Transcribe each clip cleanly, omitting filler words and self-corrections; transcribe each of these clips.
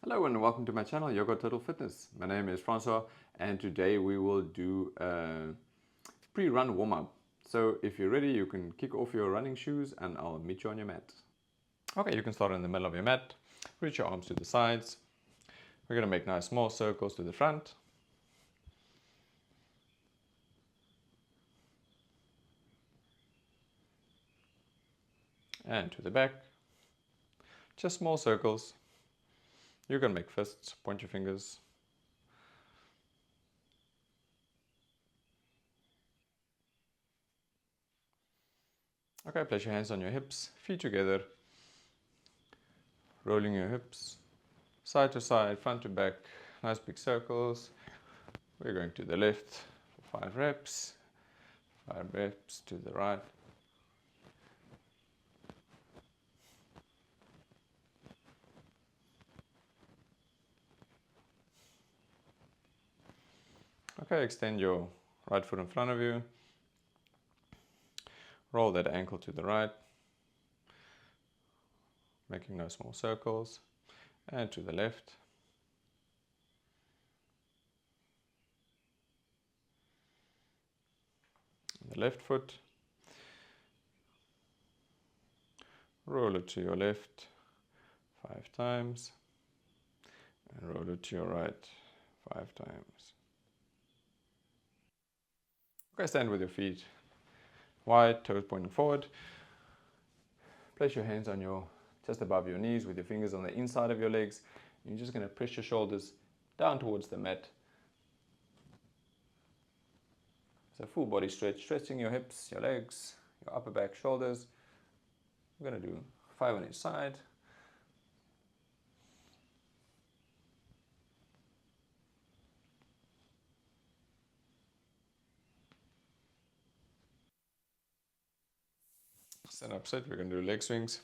Hello and welcome to my channel Yoga Total Fitness. My name is Francois and today we will do a pre-run warm-up. So if you're ready, you can kick off your running shoes and I'll meet you on your mat. Okay, you can start in the middle of your mat, reach your arms to the sides. We're going to make nice small circles to the front. And to the back. Just small circles. You can make fists, point your fingers. Okay, place your hands on your hips, feet together, rolling your hips, side to side, front to back, nice big circles. We're going to the left for 5 reps, 5 reps to the right. Okay, extend your right foot in front of you. Roll that ankle to the right, making nice small circles, and to the left. The left foot, roll it to your left 5 times, and roll it to your right 5 times. Okay, stand with your feet wide, toes pointing forward. Place your hands on just above your knees with your fingers on the inside of your legs. You're just going to press your shoulders down towards the mat. So full body stretch, stretching your hips, your legs, your upper back, shoulders. We're going to do 5 on each side. Stand up, sit. We're going to do leg swings.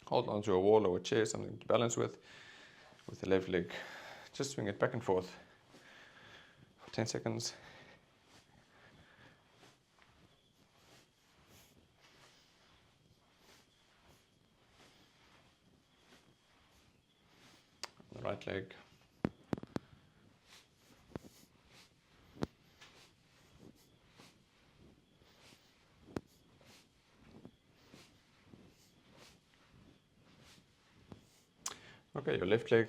Hold onto a wall or a chair, something to balance with the left leg. Just swing it back and forth for 10 seconds. The right leg. Okay, your left leg,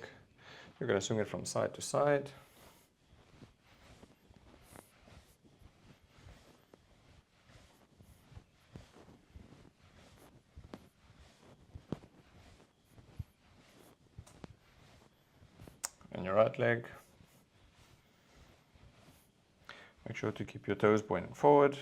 you're going to swing it from side to side. And your right leg. Make sure to keep your toes pointing forward.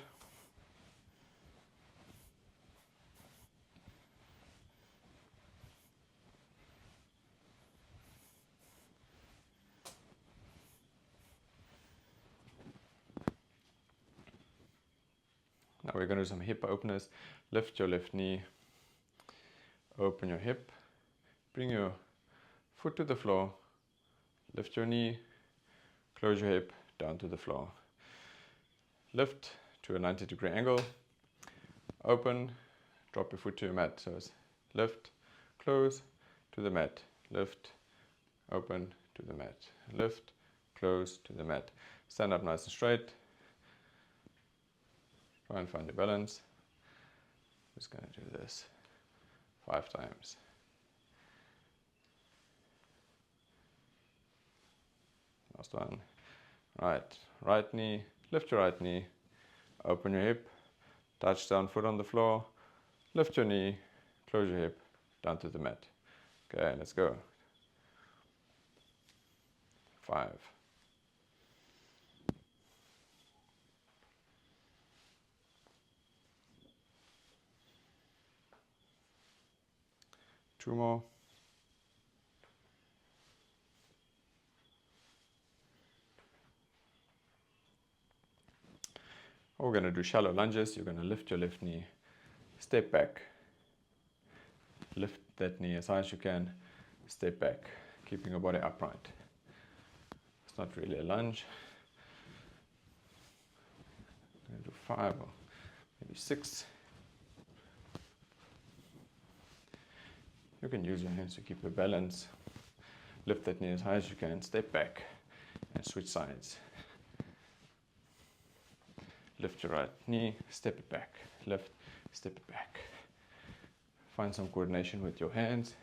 Now we're going to do some hip openers. Lift your left knee, open your hip, bring your foot to the floor, lift your knee, close your hip, down to the floor. Lift to a 90-degree angle, open, drop your foot to your mat. So it's lift, close, to the mat, lift, open, to the mat, lift, close, to the mat. Stand up nice and straight. Try and find your balance. Just going to do this 5 times. Last one. Right knee, lift your right knee, open your hip, touch down foot on the floor, lift your knee, close your hip, down to the mat. Okay, let's go. 5. 2 more. We're going to do shallow lunges. You're going to lift your left knee, step back, lift that knee as high as you can, step back, keeping your body upright. It's not really a lunge. I'm going to do 5 or maybe 6. You can use your hands to keep your balance. Lift that knee as high as you can, step back and switch sides. Lift your right knee, step it back, lift, step it back. Find some coordination with your hands,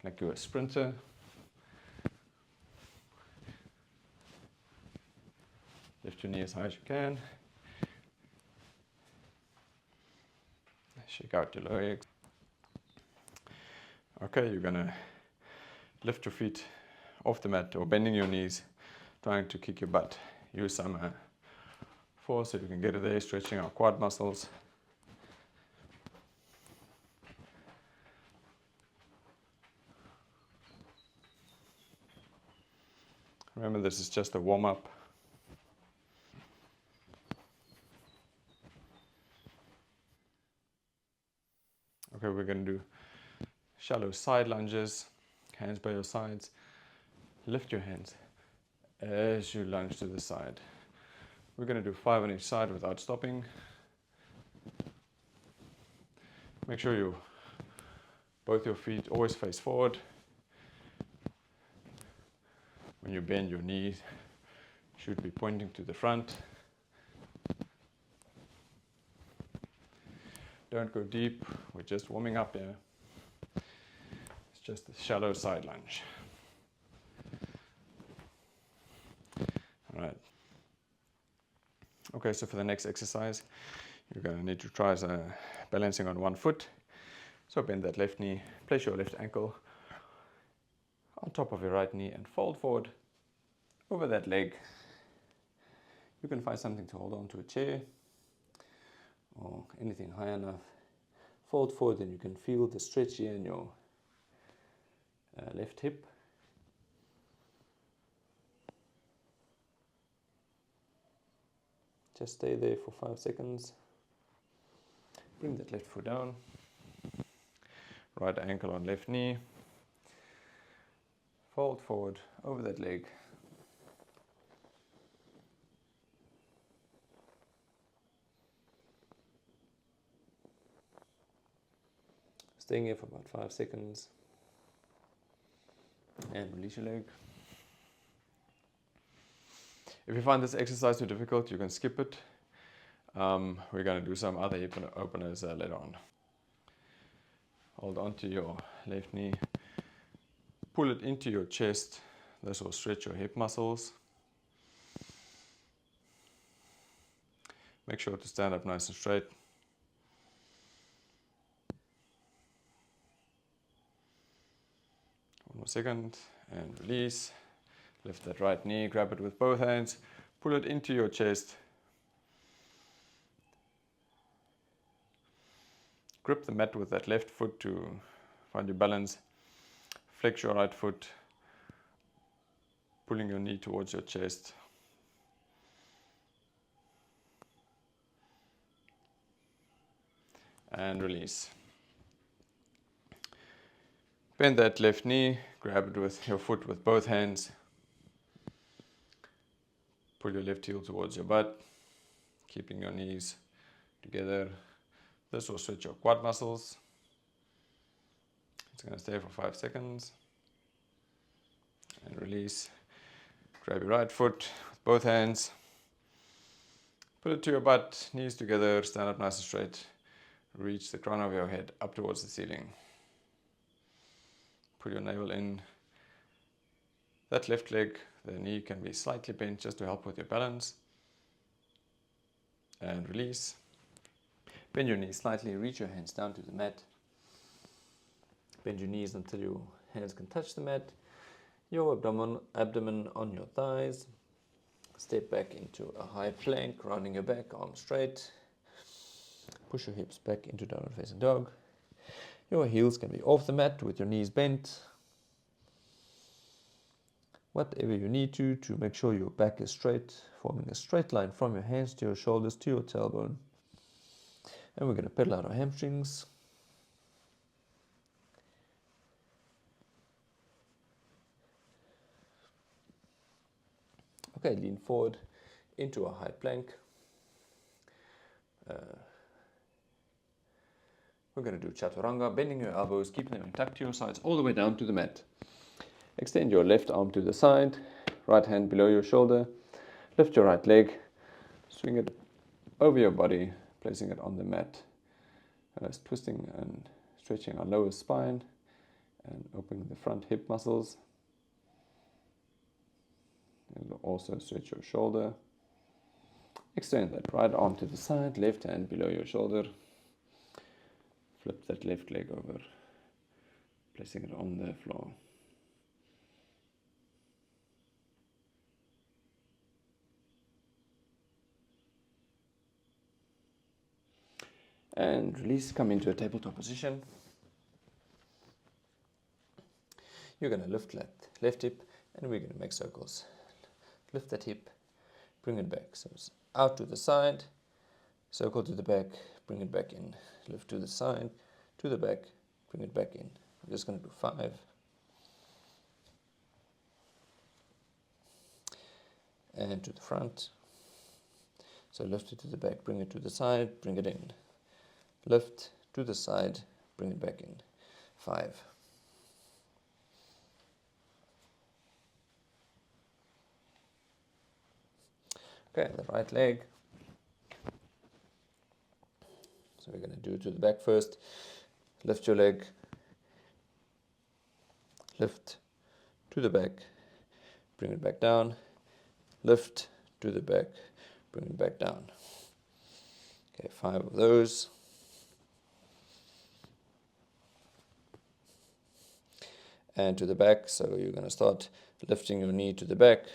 like you're a sprinter. Lift your knee as high as you can. Shake out your legs. Okay, you're gonna lift your feet off the mat or bending your knees, trying to kick your butt. Use some force so you can get it there, stretching our quad muscles. Remember, this is just a warm-up. Okay, we're going to do shallow side lunges, hands by your sides. Lift your hands as you lunge to the side. We're going to do 5 on each side without stopping. Make sure both your feet always face forward. When you bend, your knees should be pointing to the front. Don't go deep, we're just warming up here. It's just a shallow side lunge. All right. Okay, so for the next exercise, you're going to need to try balancing on one foot. So bend that left knee, place your left ankle on top of your right knee and fold forward over that leg. You can find something to hold on to, a chair or anything high enough. Fold forward and you can feel the stretch here in your left hip. Just stay there for 5 seconds. Bring that left foot down. Right ankle on left knee. Fold forward over that leg. Staying here for about 5 seconds. And release your leg. If you find this exercise too difficult, you can skip it. We're going to do some other hip openers later on. Hold on to your left knee. Pull it into your chest. This will stretch your hip muscles. Make sure to stand up nice and straight. One more second and release. Lift that right knee, grab it with both hands, pull it into your chest. Grip the mat with that left foot to find your balance. Flex your right foot, pulling your knee towards your chest. And release. Bend that left knee, grab it with your foot with both hands. Pull your left heel towards your butt, keeping your knees together. This will stretch your quad muscles. It's going to stay for 5 seconds. And release. Grab your right foot with both hands. Put it to your butt, knees together, stand up nice and straight. Reach the crown of your head up towards the ceiling. Pull your navel in. That left leg, the knee can be slightly bent just to help with your balance. And release. Bend your knees slightly, reach your hands down to the mat. Bend your knees until your hands can touch the mat. Your abdomen on your thighs. Step back into a high plank, rounding your back, arms straight. Push your hips back into downward facing dog. Your heels can be off the mat with your knees bent. Whatever you need to make sure your back is straight, forming a straight line from your hands to your shoulders to your tailbone. And we're going to pedal out our hamstrings. Okay, lean forward into a high plank. We're going to do chaturanga, bending your elbows, keeping them tucked to your sides all the way down to the mat. Extend your left arm to the side, right hand below your shoulder. Lift your right leg, swing it over your body, placing it on the mat. Twisting and stretching our lower spine and opening the front hip muscles. And also stretch your shoulder. Extend that right arm to the side, left hand below your shoulder. Flip that left leg over, placing it on the floor. And release, come into a tabletop position. You're going to lift that left hip and we're going to make circles. Lift that hip, bring it back. So it's out to the side, circle to the back, bring it back in. Lift to the side, to the back, bring it back in. I'm just going to do 5. And to the front. So lift it to the back, bring it to the side, bring it in. Lift to the side, bring it back in. 5. Okay, the right leg. So we're going to do it to the back first. Lift your leg. Lift to the back, bring it back down. Lift to the back, bring it back down. Okay, 5 of those. And to the back, so you're going to start lifting your knee to the back,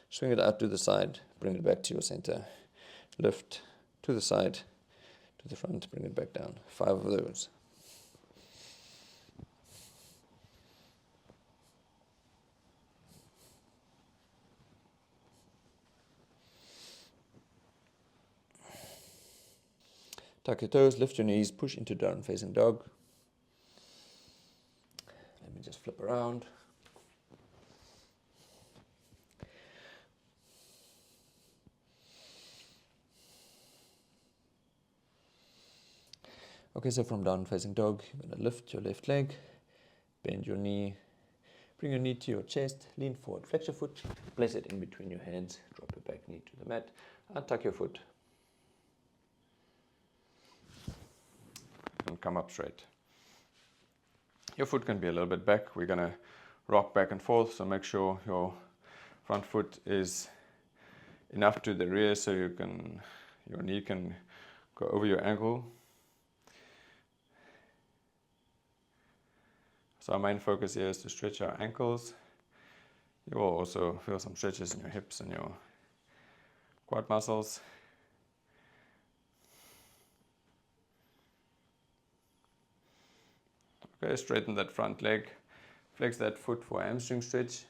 swing it out to the side, bring it back to your center. Lift to the side, to the front, bring it back down. 5 of those. Tuck your toes, lift your knees, push into down facing dog. Let me just flip around. Okay, so from down facing dog, you're going to lift your left leg, bend your knee, bring your knee to your chest, lean forward, flex your foot, place it in between your hands, drop your back knee to the mat, and tuck your foot. And come up straight. Your foot can be a little bit back. We're going to rock back and forth, so make sure your front foot is enough to the rear so your knee can go over your ankle. So our main focus here is to stretch our ankles. You will also feel some stretches in your hips and your quad muscles. Okay, straighten that front leg. Flex that foot for a hamstring stretch.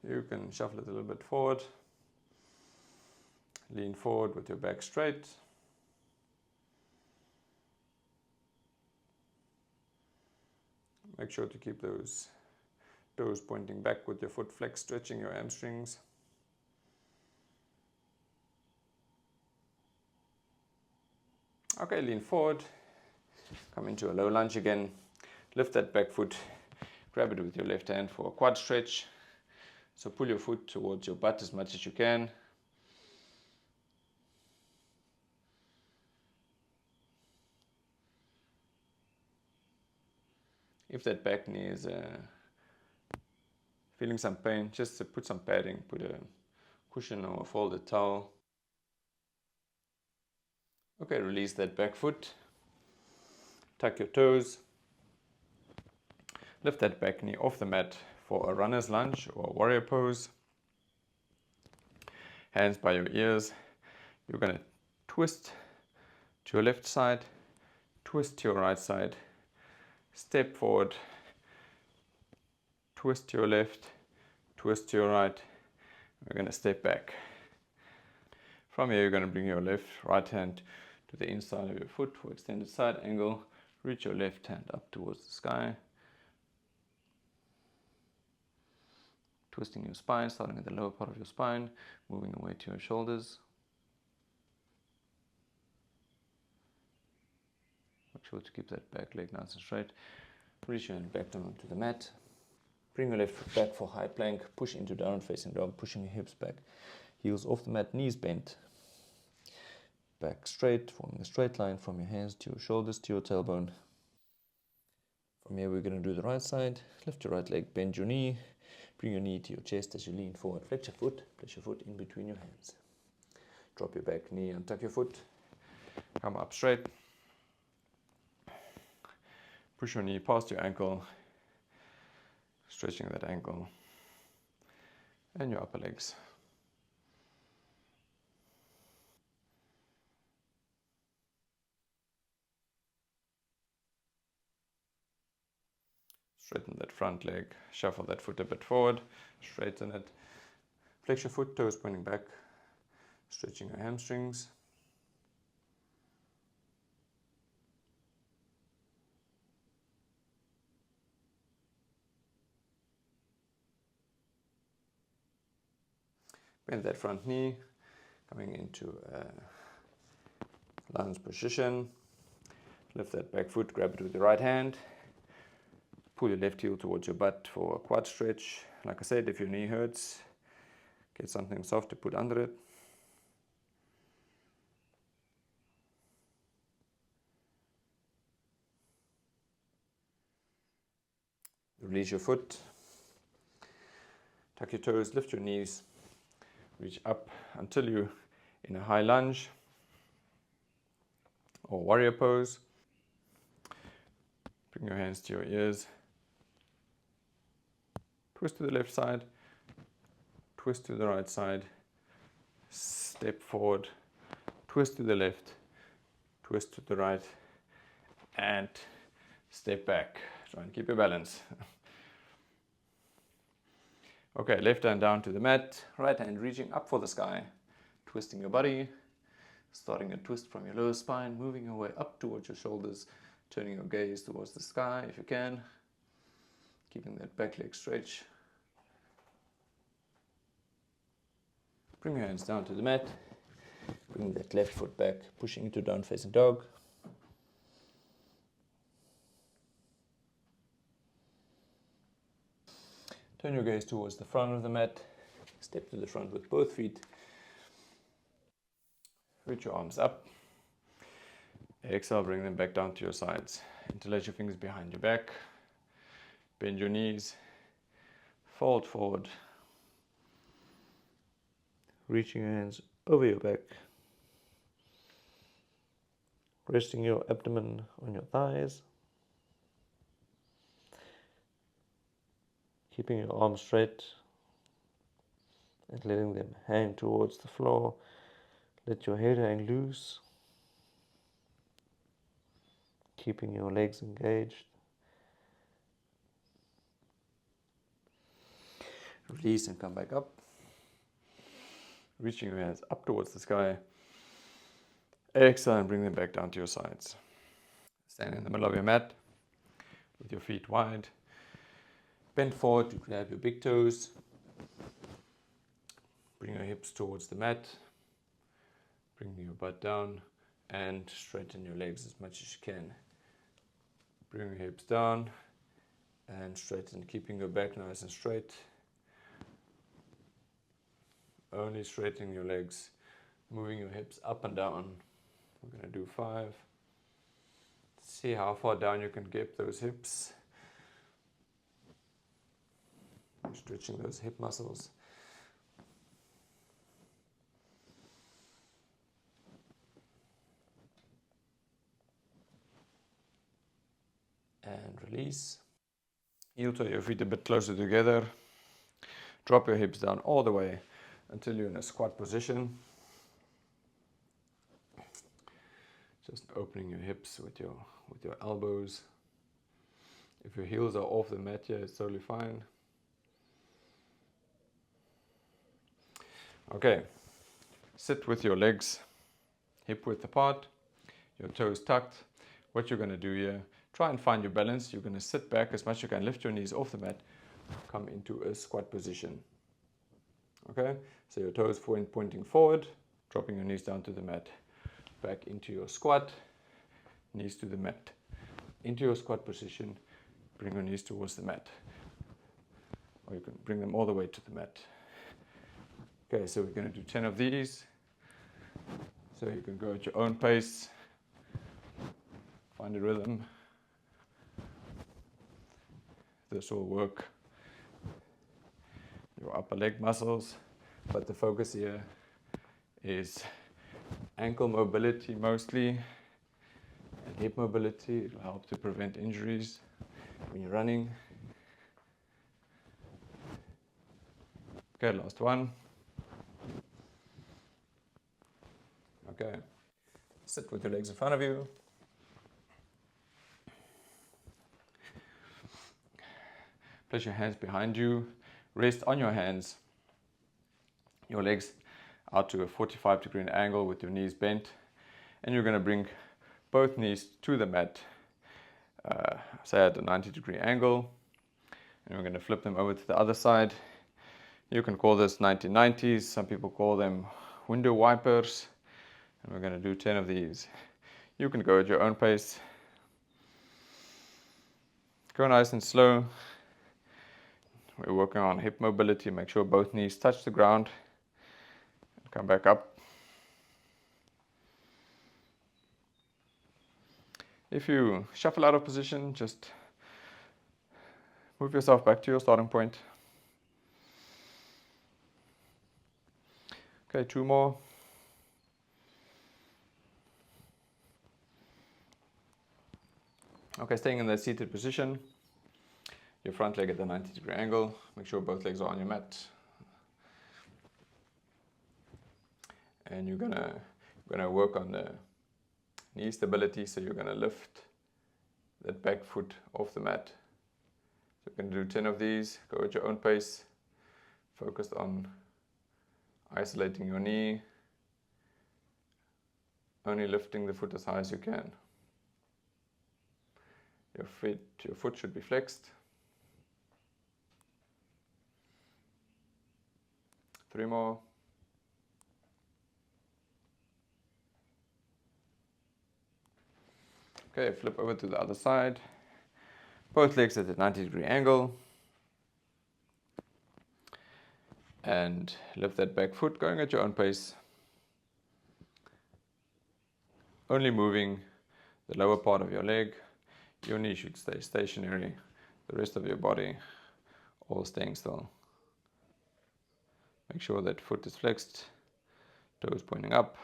You can shuffle it a little bit forward. Lean forward with your back straight. Make sure to keep those toes pointing back with your foot flexed, stretching your hamstrings. Okay, lean forward. Come into a low lunge again. Lift that back foot. Grab it with your left hand for a quad stretch. So pull your foot towards your butt as much as you can. If that back knee is feeling some pain, just put some padding, put a cushion or a folded towel. Okay, release that back foot. Tuck your toes. Lift that back knee off the mat for a runner's lunge or warrior pose. Hands by your ears. You're going to twist to your left side, twist to your right side, step forward, twist to your left, twist to your right. We're going to step back. From here, you're going to bring your right hand to the inside of your foot for extended side angle. Reach your left hand up towards the sky. Twisting your spine, starting at the lower part of your spine, moving away to your shoulders. Make sure to keep that back leg nice and straight. Reach your hand back down to the mat. Bring your left foot back for high plank. Push into downward facing dog, pushing your hips back. Heels off the mat, knees bent. Back straight, forming a straight line from your hands to your shoulders to your tailbone. From here, we're going to do the right side. Lift your right leg, bend your knee. Bring your knee to your chest as you lean forward. Flex your foot, place your foot in between your hands. Drop your back knee, untuck your foot. Come up straight. Push your knee past your ankle, stretching that ankle and your upper legs. Straighten that front leg, shuffle that foot a bit forward, straighten it. Flex your foot, toes pointing back, stretching your hamstrings. Bend that front knee, coming into a lunge position. Lift that back foot, grab it with the right hand. Pull your left heel towards your butt for a quad stretch. Like I said, if your knee hurts, get something soft to put under it. Release your foot. Tuck your toes, lift your knees. Reach up until you're in a high lunge or warrior pose. Bring your hands to your ears. Twist to the left side, twist to the right side, step forward, twist to the left, twist to the right, and step back. Try and keep your balance. Okay, left hand down to the mat, right hand reaching up for the sky, twisting your body, starting a twist from your lower spine, moving your way up towards your shoulders, turning your gaze towards the sky if you can, keeping that back leg stretch. Bring your hands down to the mat, bring that left foot back, pushing into down facing dog. Turn your gaze towards the front of the mat, step to the front with both feet. Reach your arms up. Exhale, bring them back down to your sides. Interlace your fingers behind your back. Bend your knees. Fold forward. Reaching your hands over your back. Resting your abdomen on your thighs. Keeping your arms straight and letting them hang towards the floor. Let your head hang loose. Keeping your legs engaged. Release and come back up. Reaching your hands up towards the sky. Exhale and bring them back down to your sides. Stand in the middle of your mat with your feet wide. Bend forward to grab your big toes. Bring your hips towards the mat. Bring your butt down and straighten your legs as much as you can. Bring your hips down and straighten, keeping your back nice and straight. Only straightening your legs, moving your hips up and down. We're going to do 5. See how far down you can get those hips. Stretching those hip muscles. And release. Heel to your feet a bit closer together. Drop your hips down all the way until you're in a squat position. Just opening your hips with your elbows. If your heels are off the mat here, it's totally fine. Okay, sit with your legs hip width apart, your toes tucked. What you're going to do here, try and find your balance. You're going to sit back as much as you can, lift your knees off the mat, come into a squat position. Okay, so your toes pointing forward, dropping your knees down to the mat, back into your squat, knees to the mat, into your squat position, bring your knees towards the mat. or you can bring them all the way to the mat. Okay, so we're going to do 10 of these. So you can go at your own pace, find a rhythm. This will work your upper leg muscles, but the focus here is ankle mobility mostly and hip mobility. It will help to prevent injuries when you're running. Okay, last one. Okay, sit with your legs in front of you. Place your hands behind you. Rest on your hands. Your legs out to a 45-degree angle with your knees bent. And you're going to bring both knees to the mat, say at a 90-degree angle. And we're going to flip them over to the other side. You can call this 1990s. Some people call them window wipers. And we're going to do 10 of these. You can go at your own pace. Go nice and slow. We're working on hip mobility. Make sure both knees touch the ground. Come back up. If you shuffle out of position, just move yourself back to your starting point. Okay, 2 more. Okay, staying in the seated position. Your front leg at the 90-degree angle. Make sure both legs are on your mat. And you're gonna work on the knee stability. So you're gonna lift that back foot off the mat. So you're gonna do 10 of these. Go at your own pace. Focused on isolating your knee. Only lifting the foot as high as you can. Your foot should be flexed. 3 more. Okay, flip over to the other side. Both legs at a 90-degree angle. And lift that back foot, going at your own pace. Only moving the lower part of your leg. Your knee should stay stationary. The rest of your body all staying still. Make sure that foot is flexed, toes pointing up.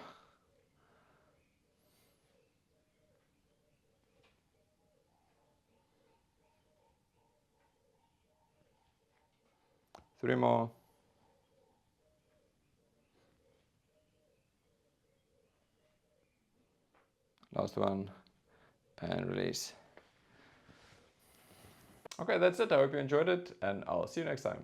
Three more. Last one, and release. Okay, that's it. I hope you enjoyed it, and I'll see you next time.